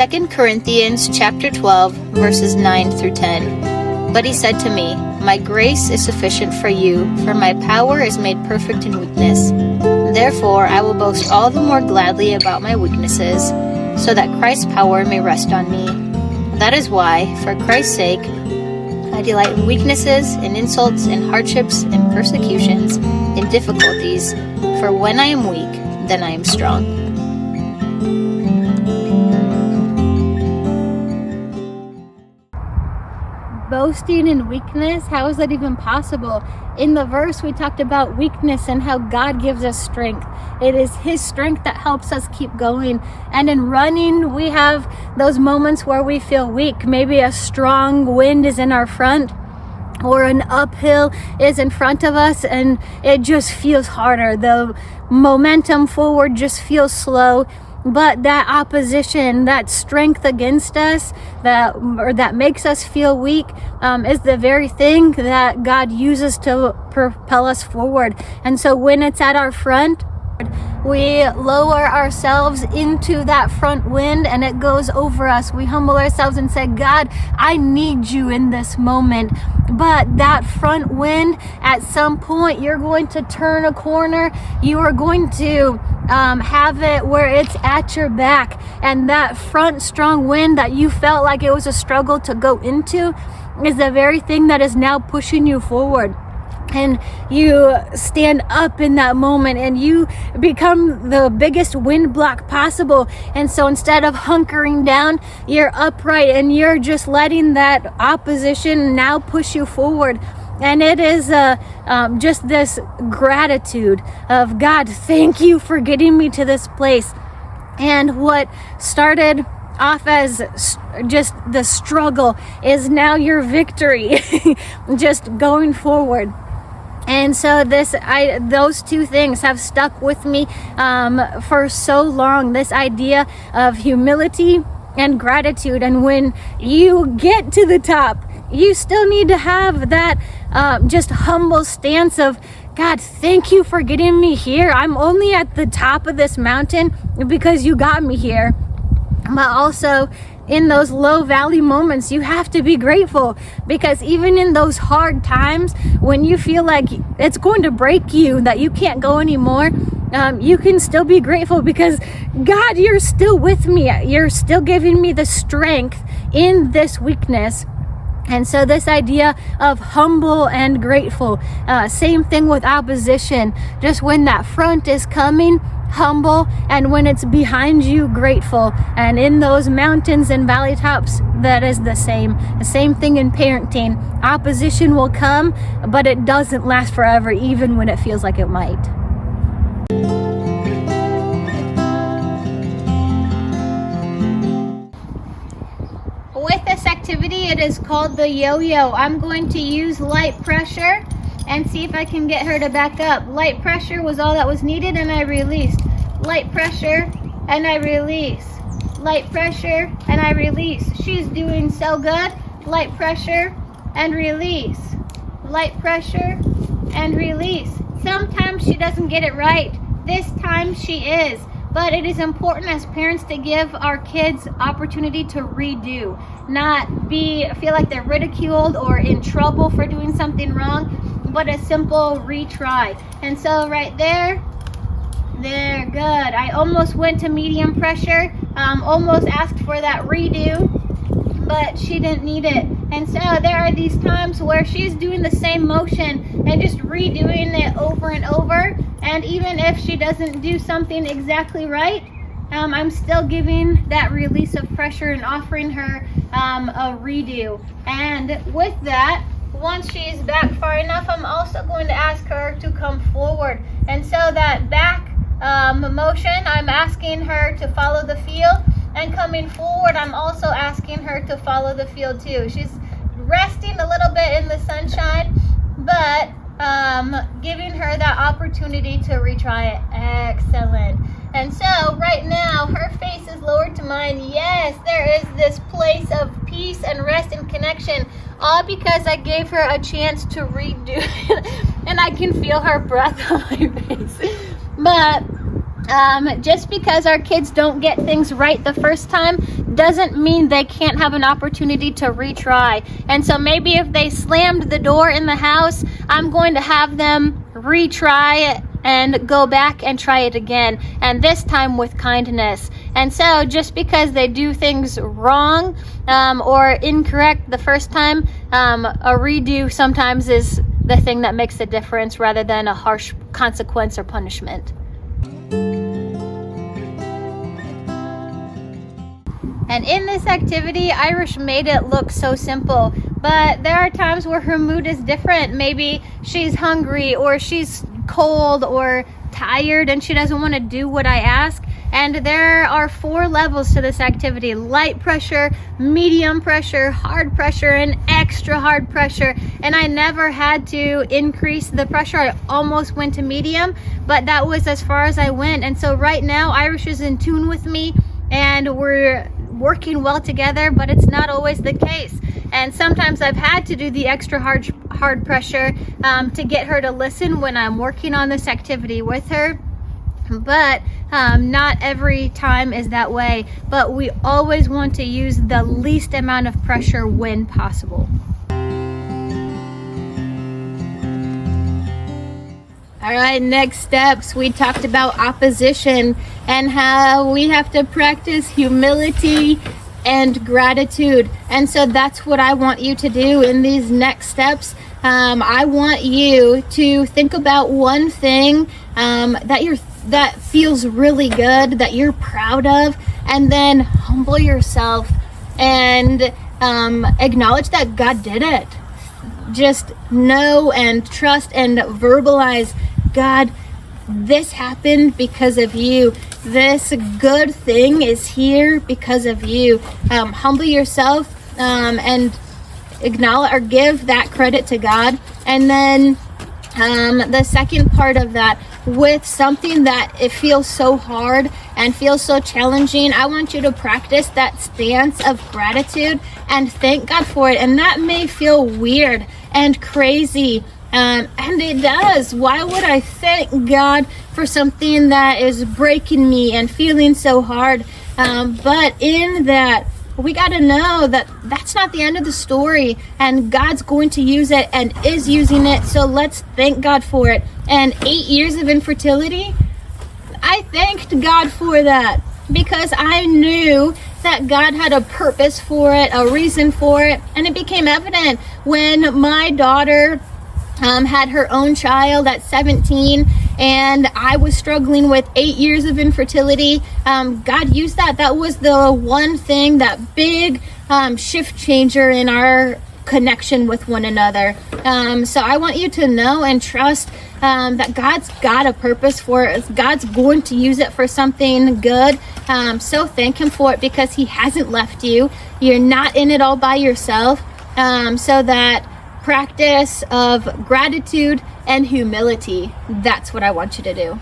2 Corinthians chapter 12, verses 9 through 10. But he said to me, "My grace is sufficient for you, for my power is made perfect in weakness. Therefore I will boast all the more gladly about my weaknesses, so that Christ's power may rest on me. That is why, for Christ's sake, I delight in weaknesses, in insults, in hardships, in persecutions, in difficulties. For when I am weak, then I am strong." Boasting in weakness, how is that even possible? In the verse we talked about weakness and how God gives us strength. It is his strength that helps us keep going. And in running, we have those moments where we feel weak. Maybe a strong wind is in our front, or an uphill is in front of us, and it just feels harder. The momentum forward just feels slow. But that opposition, that strength against us, that makes us feel weak, is the very thing that God uses to propel us forward. And so when it's at our front, we lower ourselves into that front wind and it goes over us. We humble ourselves and say, "God, I need you in this moment." But that front wind, at some point, you're going to turn a corner. You are going to have it where it's at your back. And that front strong wind that you felt like it was a struggle to go into is the very thing that is now pushing you forward. And you stand up in that moment and you become the biggest wind block possible. And so instead of hunkering down, you're upright and you're just letting that opposition now push you forward. And it is just this gratitude of, "God, thank you for getting me to this place." And what started off as just the struggle is now your victory, just going forward. And so those two things have stuck with me for so long, this idea of humility and gratitude. And when you get to the top, you still need to have that just humble stance of, "God, thank you for getting me here. I'm only at the top of this mountain because you got me here." But also, in those low valley moments, you have to be grateful, because even in those hard times when you feel like it's going to break you, that you can't go anymore, you can still be grateful because, "God, you're still with me. You're still giving me the strength in this weakness." And so this idea of humble and grateful, same thing with opposition. Just when that front is coming, humble, and when it's behind you, grateful. And in those mountains and valley tops, that is the same thing in parenting. Opposition will come, but it doesn't last forever, even when it feels like it might. With this activity, it is called the yo-yo. I'm going to use light pressure and see if I can get her to back up. Light pressure was all that was needed, and I released. Light pressure, and I release. Light pressure, and I release. She's doing so good. Light pressure, and release. Light pressure, and release. Sometimes she doesn't get it right. This time she is. But it is important as parents to give our kids opportunity to redo, not feel like they're ridiculed or in trouble for doing something wrong, but a simple retry. And so right there, good. I almost went to medium pressure, almost asked for that redo, but she didn't need it. And so there are these times where she's doing the same motion and just redoing it over and over. And even if she doesn't do something exactly right, I'm still giving that release of pressure and offering her a redo. And with that, once she's back far enough, I'm also going to ask her to come forward. And so that back motion, I'm asking her to follow the field. And coming forward, I'm also asking her to follow the field too. She's resting a little bit in the sunshine, but giving her that opportunity to retry it. Excellent. And so right now, her face is lowered to mine. Yes, there is this place of peace and rest and connection, all because I gave her a chance to redo it. And I can feel her breath on my face. But Just because our kids don't get things right the first time doesn't mean they can't have an opportunity to retry. And so maybe if they slammed the door in the house, I'm going to have them retry it and go back and try it again, and this time with kindness. And so just because they do things wrong or incorrect the first time, a redo sometimes is the thing that makes the difference rather than a harsh consequence or punishment. And in this activity, Irish made it look so simple, but there are times where her mood is different. Maybe she's hungry or she's cold or tired and she doesn't want to do what I ask. And there are 4 levels to this activity: light pressure, medium pressure, hard pressure, and extra hard pressure. And I never had to increase the pressure. I almost went to medium, but that was as far as I went. And so right now, Irish is in tune with me and we're working well together, but it's not always the case. And sometimes I've had to do the extra hard pressure to get her to listen when I'm working on this activity with her. But not every time is that way. But we always want to use the least amount of pressure when possible. All right, next steps. We talked about opposition and how we have to practice humility and gratitude. And so that's what I want you to do in these next steps. I want you to think about one thing that feels really good, that you're proud of, and then humble yourself and acknowledge that God did it. Just know and trust and verbalize, God, this happened because of you. This good thing is here because of you. Humble yourself and acknowledge or give that credit to God. And then the second part of that, with something that it feels so hard and feels so challenging, I want you to practice that stance of gratitude and thank God for it. And that may feel weird and crazy, and it does. Why would I thank God for something that is breaking me and feeling so hard? But in that, we got to know that that's not the end of the story, and God's going to use it and is using it. So let's thank God for it. And 8 years of infertility, I thanked God for that because I knew that God had a purpose for it, a reason for it. And it became evident when my daughter had her own child at 17 and I was struggling with 8 years of infertility. God used that. That was the one thing, that big shift changer in our connection with one another. So I want you to know and trust that God's got a purpose for it. God's going to use it for something good. So thank him for it because he hasn't left you. You're not in it all by yourself. So that practice of gratitude and humility, that's what I want you to do.